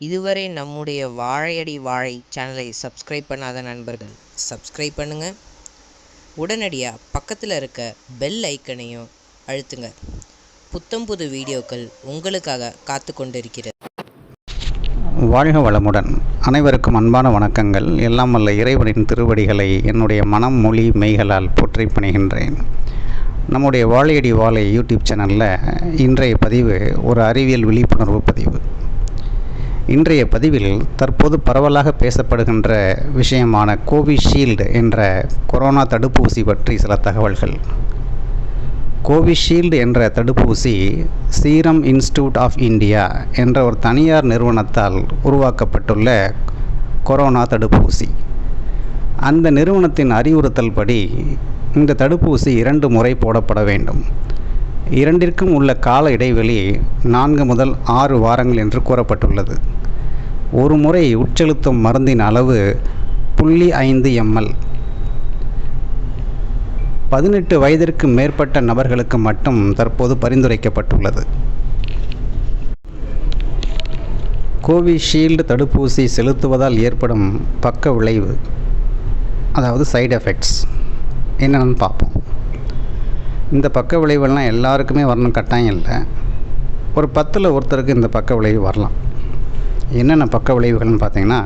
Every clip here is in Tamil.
இதுவரை நம்முடைய வாழையடி வாழை சேனலை சப்ஸ்கிரைப் பண்ணாத நண்பர்கள் சப்ஸ்கிரைப் பண்ணுங்கள். உடனடியாக பக்கத்தில் இருக்க பெல் ஐக்கனையும் அழுத்துங்க. புத்தம் புது வீடியோக்கள் உங்களுக்காக காத்து கொண்டிருக்கிறது. வாழ்க வளமுடன். அனைவருக்கும் அன்பான வணக்கங்கள். எல்லாம் வல்ல இறைவனின் திருவடிகளை என்னுடைய மனம் மொழி மெய்களால் போற்றி பணிகின்றேன். நம்முடைய வாழையடி வாழை யூடியூப் சேனலில் இன்றைய பதிவு ஒரு அறிவியல் விழிப்புணர்வு பதிவு. இன்றைய பதிவில் தற்போது பரவலாக பேசப்படுகின்ற விஷயமான கோவிஷீல்டு என்ற கொரோனா தடுப்பூசி பற்றி சில தகவல்கள். கோவிஷீல்டு என்ற தடுப்பூசி சீரம் இன்ஸ்டிடியூட் ஆஃப் இந்தியா என்ற ஒரு தனியார் நிறுவனத்தால் உருவாக்கப்பட்டுள்ள கொரோனா தடுப்பூசி. அந்த நிறுவனத்தின் அறிவுறுத்தல் படி இந்த தடுப்பூசி 2 முறை போடப்பட வேண்டும். இரண்டிற்கும் உள்ள கால இடைவெளி 4 முதல் 6 வாரங்கள் என்று கூறப்பட்டுள்ளது. ஒரு முறை உட்செலுத்தும் மருந்தின் அளவு 0.5 ml. 18 வயதிற்கு மேற்பட்ட நபர்களுக்கு மட்டும் தற்போது பரிந்துரைக்கப்பட்டுள்ளது. கோவிஷீல்டு தடுப்பூசி செலுத்துவதால் ஏற்படும் பக்க விளைவு, அதாவது சைடு எஃபெக்ட்ஸ் என்னென்னு பார்ப்போம். இந்த பக்க விளைவுலாம் எல்லாருக்குமே வரணும் கட்டாயம் இல்லை. ஒரு 10ல் ஒருத்தருக்கு இந்த பக்க விளைவு வரலாம். என்னென்ன பக்க விளைவுகள்னு பார்த்தீங்கன்னா,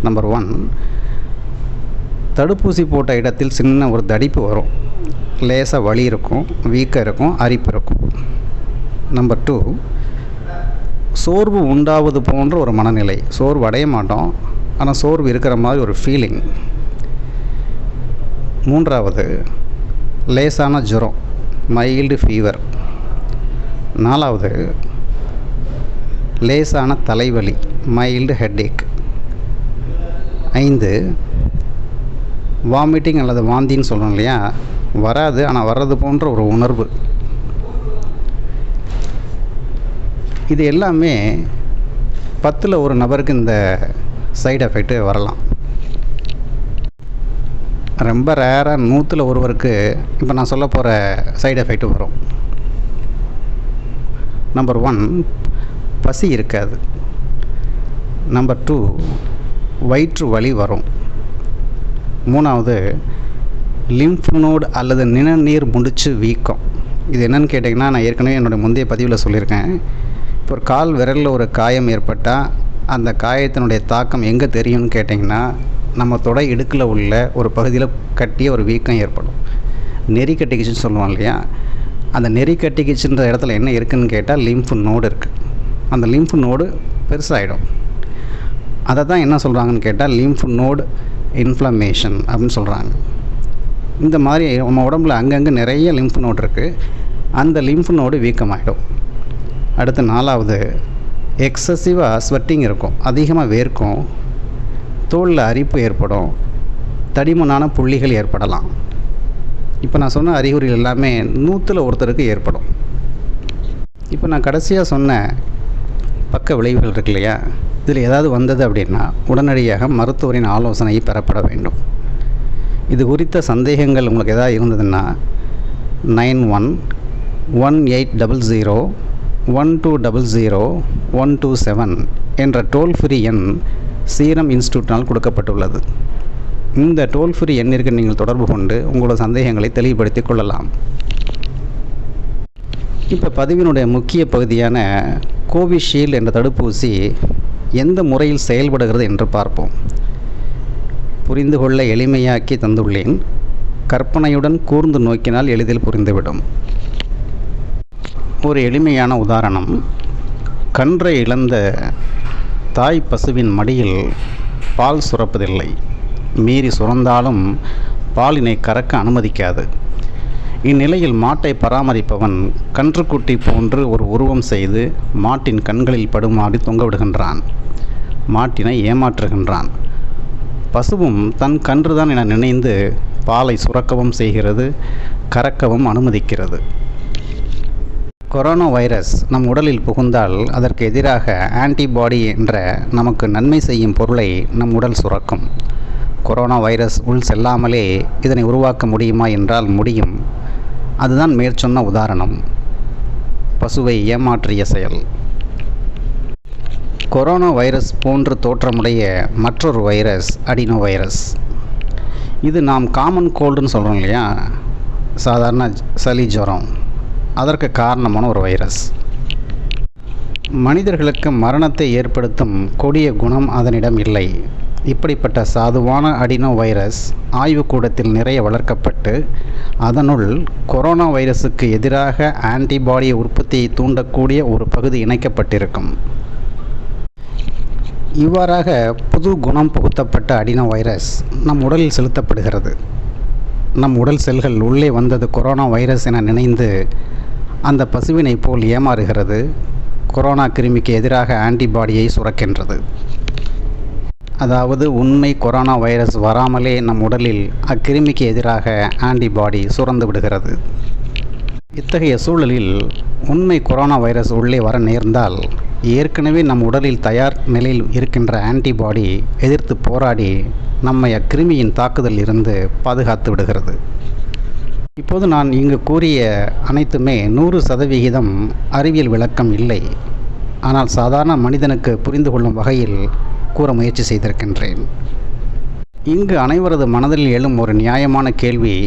நம்பர் 1, தடுப்பூசி போட்ட இடத்தில் சின்ன ஒரு தடிப்பு வரும், லேசாக வலி இருக்கும், வீக்கம் இருக்கும், அரிப்பு இருக்கும். நம்பர் 2, சோர்வு உண்டாவது போன்ற ஒரு மனநிலை. சோர்வு அடைய மாட்டோம், ஆனால் சோர்வு இருக்கிற மாதிரி ஒரு ஃபீலிங். 3வது, லேசான ஜுரம், மைல்டு ஃபீவர். 4வது, லேசான தலைவலி, மைல்டு ஹெட்டேக். 5, வாமிட்டிங் அல்லது வாந்தின்னு சொல்கிறோம் இல்லையா, வராது ஆனால் வர்றது போன்ற ஒரு உணர்வு. இது எல்லாமே 10ல் ஒரு நபருக்கு இந்த சைடு எஃபெக்ட்டு வரலாம். ரொம்ப ரேராக 100ல் ஒருவருக்கு இப்போ நான் சொல்ல போகிற சைடு எஃபெக்ட் வரும். நம்பர் 1, பசி இருக்காது. நம்பர் 2, வயிற்று வலி வரும். 3வது, லிம்ஃப் நோடு அல்லது நிணநீர் முடிச்சு வீக்கம். இது என்னென்னு கேட்டிங்கன்னா, நான் ஏற்கனவே என்னுடைய முந்தைய பதிவில் சொல்லியிருக்கேன். இப்போ ஒரு கால் விரலில் ஒரு காயம் ஏற்பட்டால் அந்த காயத்தினுடைய தாக்கம் எங்கே தெரியும்னு கேட்டிங்கன்னா, நம்ம தொடை இடுக்கில் உள்ள ஒரு பகுதியில் கட்டிய ஒரு வீக்கம் ஏற்படும். நெறி கட்டிக்கிச்சுன்னு சொல்லுவோம் இல்லையா, அந்த நெறி கட்டிக்கிச்சுன்ற இடத்துல என்ன இருக்குதுன்னு கேட்டால் லிம்ஃப் நோடு இருக்குது. அந்த லிம்ஃப் நோடு பெருசாகிடும். அதை தான் என்ன சொல்கிறாங்கன்னு கேட்டால் லிம்ஃப் நோடு இன்ஃப்ளமேஷன் அப்படின்னு சொல்கிறாங்க. இந்த மாதிரி நம்ம உடம்புல அங்கங்கே நிறைய லிம்ஃப் நோடு இருக்குது, அந்த லிம்ஃப் நோடு வீக்கமாகிடும். அடுத்து 4வது, எக்ஸசிவாக ஸ்வெட்டிங் இருக்கும், அதிகமாக வேர்க்கும், தோலில் அரிப்பு ஏற்படும், தடிமனான புள்ளிகள் ஏற்படலாம். இப்போ நான் சொன்ன அறிகுறிகள் எல்லாமே 100ல் ஒருத்தருக்கு ஏற்படும். இப்போ நான் கடைசியாக சொன்ன பக்க விளைவுகள் இருக்கு இல்லையா, இதில் ஏதாவது வந்தது அப்படின்னா உடனடியாக மருத்துவரின் ஆலோசனை பெறப்பட வேண்டும். இது குறித்த சந்தேகங்கள் உங்களுக்கு ஏதாவது இருந்ததுன்னா 9118001200 என்ற டோல் ஃப்ரீ எண் சீரம் இன்ஸ்டிடியூட்டினால் கொடுக்கப்பட்டுள்ளது. இந்த டோல் ஃப்ரீ எண்ணிற்கு நீங்கள் தொடர்பு கொண்டு உங்களோட சந்தேகங்களை தெளிவுபடுத்திக் கொள்ளலாம். இப்போ பதிவினுடைய முக்கிய பகுதியான கோவிஷீல்டு என்ற தடுப்பூசி எந்த முறையில் செயல்படுகிறது என்று பார்ப்போம். புரிந்து கொள்ள எளிமையாக்கி தந்துள்ளேன். கற்பனையுடன் கூர்ந்து நோக்கினால் எளிதில் புரிந்துவிடும். ஒரு எளிமையான உதாரணம். கன்றை இழந்த தாய் பசுவின் மடியில் பால் சுரப்பதில்லை. மீறி சுரந்தாலும் பாலினை கறக்க அனுமதிக்காது. இந்நிலையில் மாட்டை பராமரிப்பவன் கன்றுக்குட்டி போன்று ஒரு உருவம் செய்து மாட்டின் கண்களில் படுமாறி தொங்கவிடுகின்றான். மாட்டினை ஏமாற்றுகின்றான். பசுவும் தன் கன்றுதான் என நினைந்து பாலை சுரக்கவும் செய்கிறது, கறக்கவும் அனுமதிக்கிறது. கொரோனா வைரஸ் நம் உடலில் புகுந்தால் அதற்கு எதிராக ஆன்டிபாடி என்ற நமக்கு நன்மை செய்யும் பொருளை நம் உடல் சுரக்கும். கொரோனா வைரஸ் உள் செல்லாமலே இதனை உருவாக்க முடியுமா என்றால் முடியும். அதுதான் மேற்சொன்ன உதாரணம், பசுவை ஏமாற்றிய செயல். கொரோனா வைரஸ் போன்று தோற்றமுடைய மற்றொரு வைரஸ் அடினோ வைரஸ். இது நாம் காமன் கோல்டுன்னு சொல்கிறோம் இல்லையா, சாதாரண சளி ஜுரம், அதற்கு காரணமான ஒரு வைரஸ். மனிதர்களுக்கு மரணத்தை ஏற்படுத்தும் கொடிய குணம் அதனிடம் இல்லை. இப்படிப்பட்ட சாதுவான அடினோ வைரஸ் ஆய்வுக்கூடத்தில் நிறைய வளர்க்கப்பட்டு அதனுள் கொரோனா வைரஸுக்கு எதிராக ஆன்டிபாடி உற்பத்தியை தூண்டக்கூடிய ஒரு பகுதி இணைக்கப்பட்டிருக்கும். இவ்வாறாக புது குணம் புகுத்தப்பட்ட அடினோ வைரஸ் நம் உடலில் செலுத்தப்படுகிறது. நம் உடல் செல்கள் உள்ளே வந்தது கொரோனா வைரஸ் என நினைந்து அந்த பசுவினை போல் ஏமாறுகிறது. கொரோனா கிருமிக்கு எதிராக ஆன்டிபாடியை சுரக்கின்றது. அதாவது உண்மை கொரோனா வைரஸ் வராமலே நம் உடலில் அக்கிருமிக்கு எதிராக ஆன்டிபாடி சுரந்து விடுகிறது. இத்தகைய சூழலில் உண்மை கொரோனா வைரஸ் உள்ளே வர நேர்ந்தால் ஏற்கனவே நம் உடலில் தயார் நிலையில் இருக்கின்ற ஆன்டிபாடி எதிர்த்து போராடி நம்மை அக்கிருமியின் தாக்குதலில் இருந்து பாதுகாத்து விடுகிறது. இப்போது நான் இங்கு கூறிய அனைத்துமே 100% அறிவியல் விளக்கம் இல்லை. ஆனால் சாதாரண மனிதனுக்கு புரிந்து கொள்ளும் வகையில் கூற முயற்சி செய்திருக்கின்றேன். இங்கு அனைவரது மனதில் எழும் ஒரு நியாயமான கேள்வி,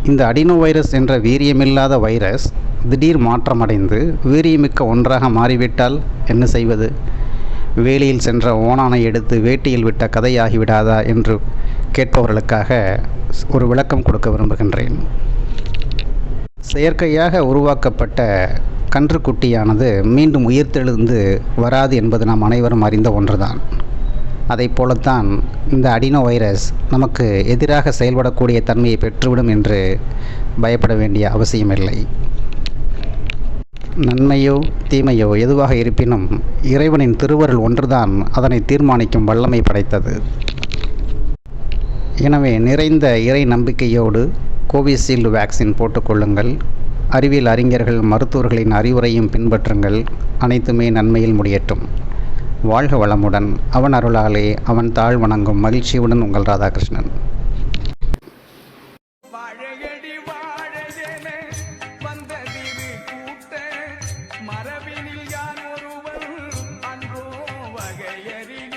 இந்த அடினோ வைரஸ் என்ற வீரியமில்லாத வைரஸ் திடீர் மாற்றமடைந்து வீரியமிக்க ஒன்றாக மாறிவிட்டால் என்ன செய்வது? வேலியில் சென்ற ஓணானை எடுத்து வேட்டியில் விட்ட கதையாகிவிடாதா என்று கேட்பவர்களுக்காக ஒரு விளக்கம் கொடுக்க விரும்புகின்றேன். செயற்கையாக உருவாக்கப்பட்ட கன்றுக்குட்டியானது மீண்டும் உயிர்த்தெழுந்து வராது என்பது நாம் அனைவரும் அறிந்த ஒன்றுதான். அதை போலத்தான் இந்த அடினோ வைரஸ் நமக்கு எதிராக செயல்படக்கூடிய தன்மையை பெற்றுவிடும் என்று பயப்பட வேண்டிய அவசியமில்லை. நன்மையோ தீமையோ எதுவாக இருப்பினும் இறைவனின் திருவருள் ஒன்றுதான் அதனை தீர்மானிக்கும் வல்லமை படைத்தது. எனவே நிறைந்த இறை நம்பிக்கையோடு கோவிஷீல்டு வேக்சின் போட்டுக்கொள்ளுங்கள். அறிவியல் அறிஞர்கள் மருத்துவர்களின் அறிவுரையும் பின்பற்றுங்கள். அனைத்துமே நன்மையில் முடியட்டும். வாழ்க வளமுடன். அவன் அருளாலே அவன் தாழ் வணங்கும் மகிழ்ச்சியுடன் உங்கள் ராதாகிருஷ்ணன்.